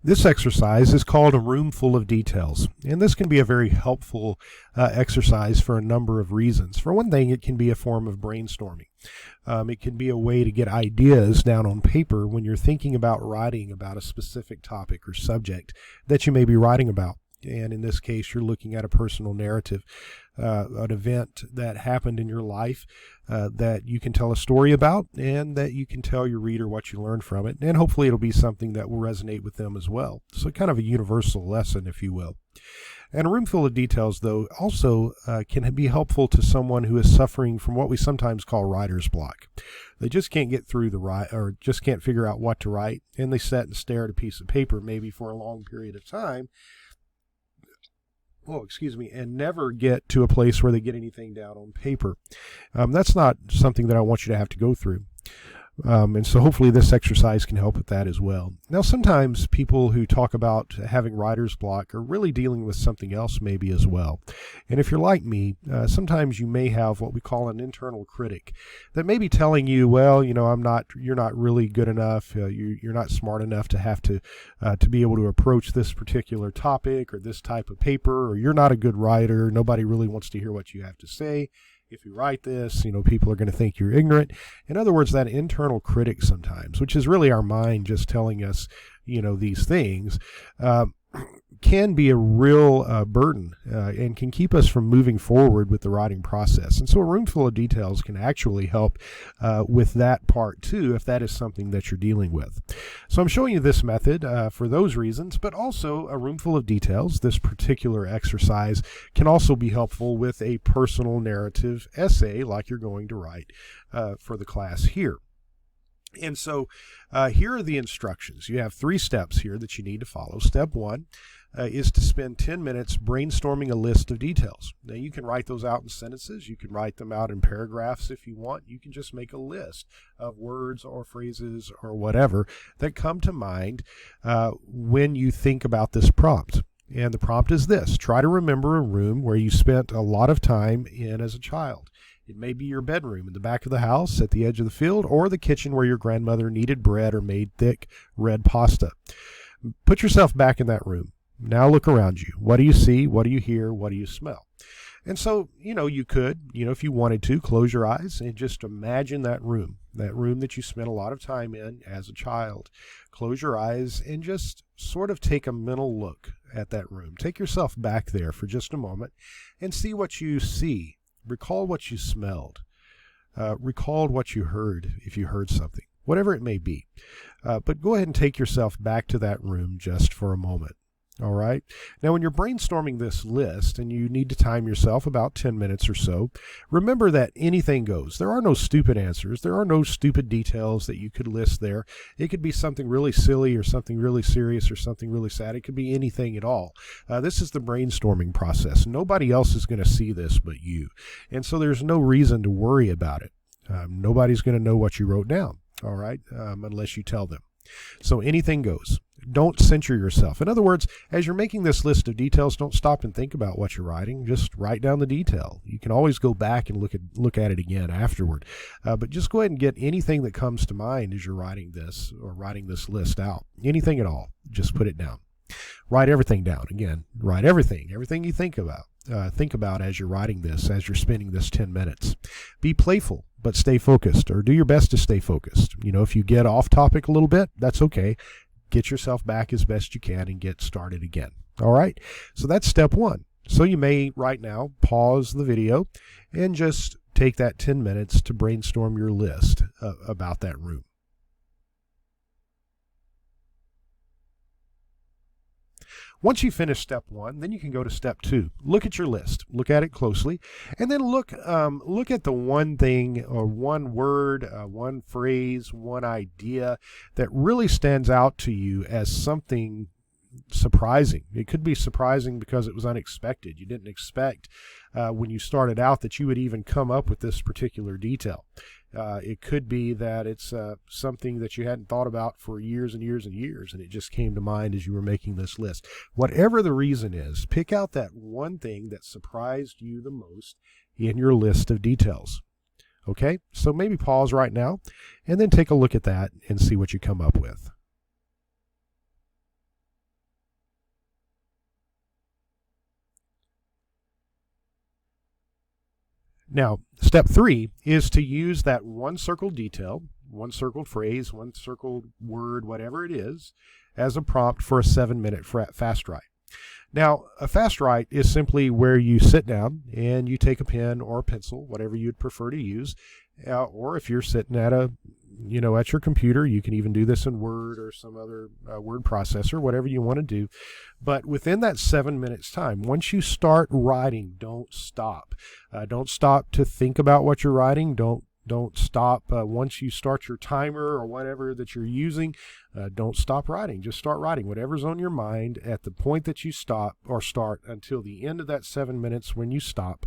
This exercise is called a room full of details, and this can be a very helpful exercise for a number of reasons. For one thing, it can be a form of brainstorming. It can be a way to get ideas down on paper when you're thinking about writing about a specific topic or subject that you may be writing about. And in this case, you're looking at a personal narrative, an event that happened in your life that you can tell a story about, and that you can tell your reader what you learned from it. And hopefully it'll be something that will resonate with them as well. So kind of a universal lesson, if you will. And a room full of details, though, also can be helpful to someone who is suffering from what we sometimes call writer's block. They just can't get through or just can't figure out what to write, and they sit and stare at a piece of paper maybe for a long period of time. And never get to a place where they get anything down on paper. That's not something that I want you to have to go through. And so hopefully this exercise can help with that as well. Now, sometimes people who talk about having writer's block are really dealing with something else maybe as well. And if you're like me, sometimes you may have what we call an internal critic that may be telling you, well, you're not really good enough. You're not smart enough to have to be able to approach this particular topic or this type of paper, or you're not a good writer. Nobody really wants to hear what you have to say. If you write this, people are going to think you're ignorant. In other words, that internal critic sometimes, which is really our mind just telling us, these things, can be a real burden and can keep us from moving forward with the writing process. And so a room full of details can actually help with that part too, if that is something that you're dealing with. So I'm showing you this method for those reasons, but also a room full of details. This particular exercise can also be helpful with a personal narrative essay like you're going to write for the class here. And so here are the instructions. You have 3 steps here that you need to follow. Step 1 is to spend 10 minutes brainstorming a list of details. Now, you can write those out in sentences. You can write them out in paragraphs if you want. You can just make a list of words or phrases or whatever that come to mind when you think about this prompt. And the prompt is this: try to remember a room where you spent a lot of time in as a child. It may be your bedroom in the back of the house at the edge of the field, or the kitchen where your grandmother kneaded bread or made thick red pasta. Put yourself back in that room. Now look around you. What do you see? What do you hear? What do you smell? And so, you could, if you wanted to, close your eyes and just imagine that room that you spent a lot of time in as a child. Close your eyes and just sort of take a mental look at that room. Take yourself back there for just a moment and see what you see. Recall what you smelled. Recall what you heard, if you heard something, whatever it may be. But go ahead and take yourself back to that room just for a moment. All right. Now, when you're brainstorming this list and you need to time yourself about 10 minutes or so, remember that anything goes. There are no stupid answers. There are no stupid details that you could list there. It could be something really silly or something really serious or something really sad. It could be anything at all. This is the brainstorming process. Nobody else is going to see this but you. And so there's no reason to worry about it. Nobody's going to know what you wrote down, all right, unless you tell them. So anything goes. Don't censure yourself. In other words, as you're making this list of details, don't stop and think about what you're writing. Just write down the detail. You can always go back and look at it again afterward. But just go ahead and get anything that comes to mind as you're writing this or writing this list out. Anything at all. Just put it down. Write everything down. Again, write everything you think about. Think about as you're writing this, as you're spending this 10 minutes. Be playful, but stay focused, or do your best to stay focused. If you get off topic a little bit, that's okay. Get yourself back as best you can and get started again. All right. So that's step 1. So you may right now pause the video and just take that 10 minutes to brainstorm your list about that room. Once you finish step 1, then you can go to step 2. Look at your list. Look at it closely, and then look at the one thing or one word, one phrase, one idea that really stands out to you as something surprising. It could be surprising because it was unexpected. You didn't expect when you started out that you would even come up with this particular detail. It could be that it's something that you hadn't thought about for years and years and years, and it just came to mind as you were making this list. Whatever the reason is, pick out that one thing that surprised you the most in your list of details. Okay, so maybe pause right now and then take a look at that and see what you come up with. Now, step 3 is to use that one circled detail, one circled phrase, one circled word, whatever it is, as a prompt for a 7-minute fast write. Now, a fast write is simply where you sit down and you take a pen or a pencil, whatever you'd prefer to use, or if you're sitting at at your computer, you can even do this in Word or some other word processor, whatever you want to do. But within that 7 minutes time, once you start writing, don't stop. Don't stop to think about what you're writing. Don't stop once you start your timer or whatever that you're using. Don't stop writing. Just start writing whatever's on your mind at the point that you stop or start until the end of that 7 minutes. When you stop,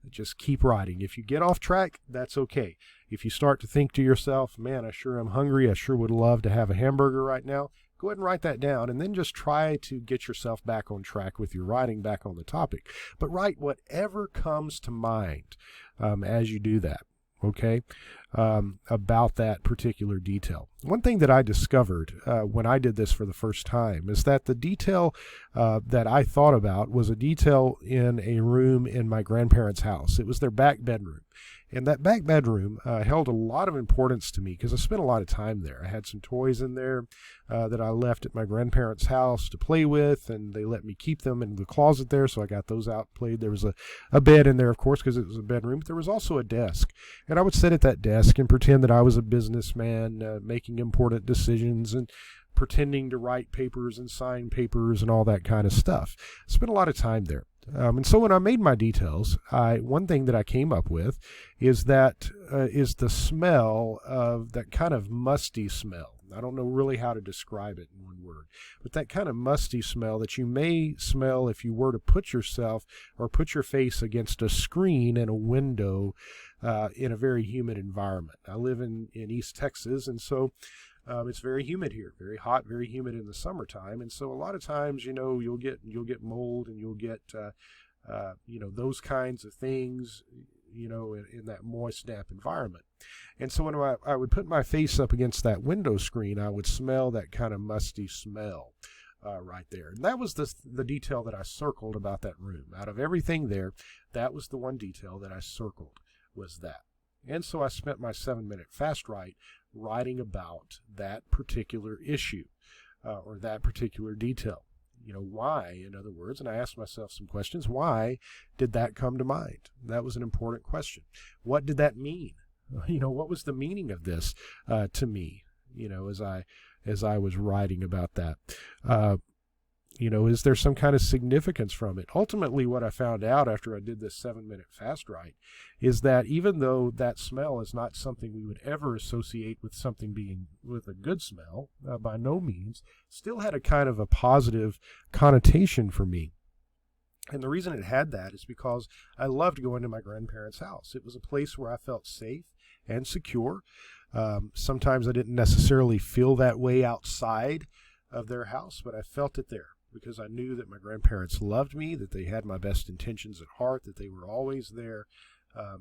just keep writing. If you get off track, that's okay. If you start to think to yourself, man, I sure am hungry, I sure would love to have a hamburger right now, go ahead and write that down, and then just try to get yourself back on track with your writing, back on the topic. But write whatever comes to mind as you do that. Okay, about that particular detail. One thing that I discovered when I did this for the first time is that the detail that I thought about was a detail in a room in my grandparents' house. It was their back bedroom. And that back bedroom held a lot of importance to me because I spent a lot of time there. I had some toys in there that I left at my grandparents' house to play with, and they let me keep them in the closet there, so I got those out, played. There was a bed in there, of course, because it was a bedroom, but there was also a desk. And I would sit at that desk and pretend that I was a businessman making important decisions and pretending to write papers and sign papers and all that kind of stuff. I spent a lot of time there. And so when I made my details, one thing that I came up with is the smell of that kind of musty smell. I don't know really how to describe it in one word, but that kind of musty smell that you may smell if you were to put yourself or put your face against a screen in a window in a very humid environment. I live in East Texas, and so it's very humid here, very hot, very humid in the summertime, and so a lot of times, you'll get mold and you'll get those kinds of things, in that moist, damp environment. And so when I would put my face up against that window screen, I would smell that kind of musty smell right there. And that was the detail that I circled about that room. Out of everything there, that was the one detail that I circled, was that. And so I spent my 7-minute fast write writing about that particular issue or that particular detail. Why, in other words, and I asked myself some questions. Why did that come to mind? That was an important question. What did that mean? What was the meaning of this to me, as I was writing about that? Is there some kind of significance from it? Ultimately, what I found out after I did this 7-minute fast write is that even though that smell is not something we would ever associate with something being with a good smell, by no means, still had a kind of a positive connotation for me. And the reason it had that is because I loved going to my grandparents' house. It was a place where I felt safe and secure. Sometimes I didn't necessarily feel that way outside of their house, but I felt it there, because I knew that my grandparents loved me, that they had my best intentions at heart, that they were always there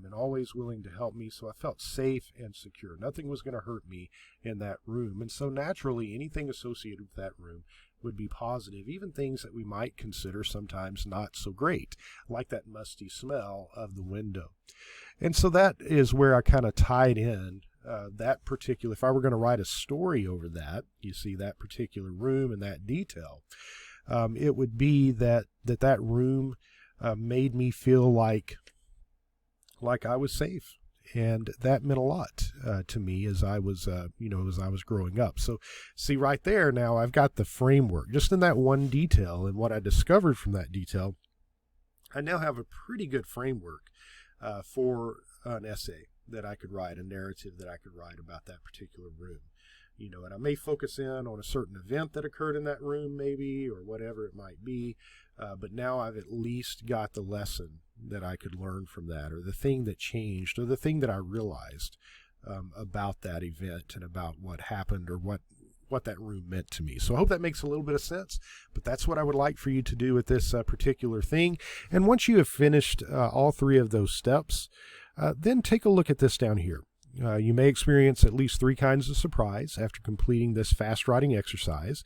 and always willing to help me. So I felt safe and secure. Nothing was going to hurt me in that room. And so naturally, anything associated with that room would be positive, even things that we might consider sometimes not so great, like that musty smell of the window. And so that is where I kind of tied in that particular, if I were going to write a story over that, you see, that particular room and that detail, it would be that room made me feel like I was safe, and that meant a lot to me as I was growing up. So see right there, now I've got the framework just in that one detail, and what I discovered from that detail, I now have a pretty good framework for an essay that I could write, a narrative that I could write about that particular room. And I may focus in on a certain event that occurred in that room, maybe, or whatever it might be. But now I've at least got the lesson that I could learn from that, or the thing that changed, or the thing that I realized about that event and about what happened, or what that room meant to me. So I hope that makes a little bit of sense, but that's what I would like for you to do with this particular thing. And once you have finished all 3 of those steps, then take a look at this down here. You may experience at least 3 kinds of surprise after completing this fast writing exercise.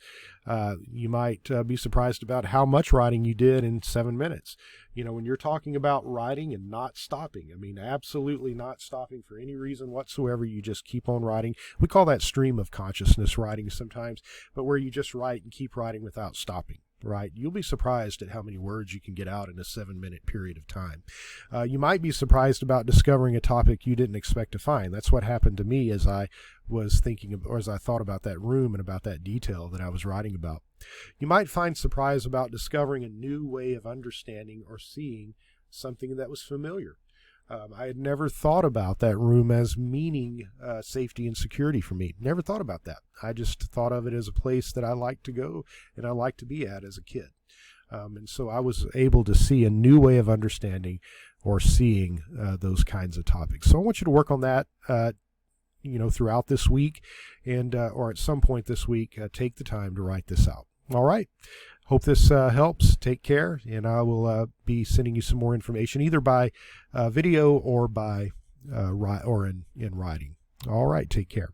You might be surprised about how much writing you did in 7 minutes. You know, when you're talking about writing and not stopping, I mean, absolutely not stopping for any reason whatsoever, you just keep on writing. We call that stream of consciousness writing sometimes, but where you just write and keep writing without stopping. Right, you'll be surprised at how many words you can get out in a 7-minute period of time. You might be surprised about discovering a topic you didn't expect to find. That's what happened to me as I was thinking of, or as I thought about that room and about that detail that I was writing about. You might find surprise about discovering a new way of understanding or seeing something that was familiar. I had never thought about that room as meaning safety and security for me. Never thought about that. I just thought of it as a place that I like to go and I like to be at as a kid. And so I was able to see a new way of understanding or seeing those kinds of topics. So I want you to work on that throughout this week, and or at some point this week, take the time to write this out. All right. Hope this helps. Take care, and I will be sending you some more information either by video or by in writing. All right. Take care.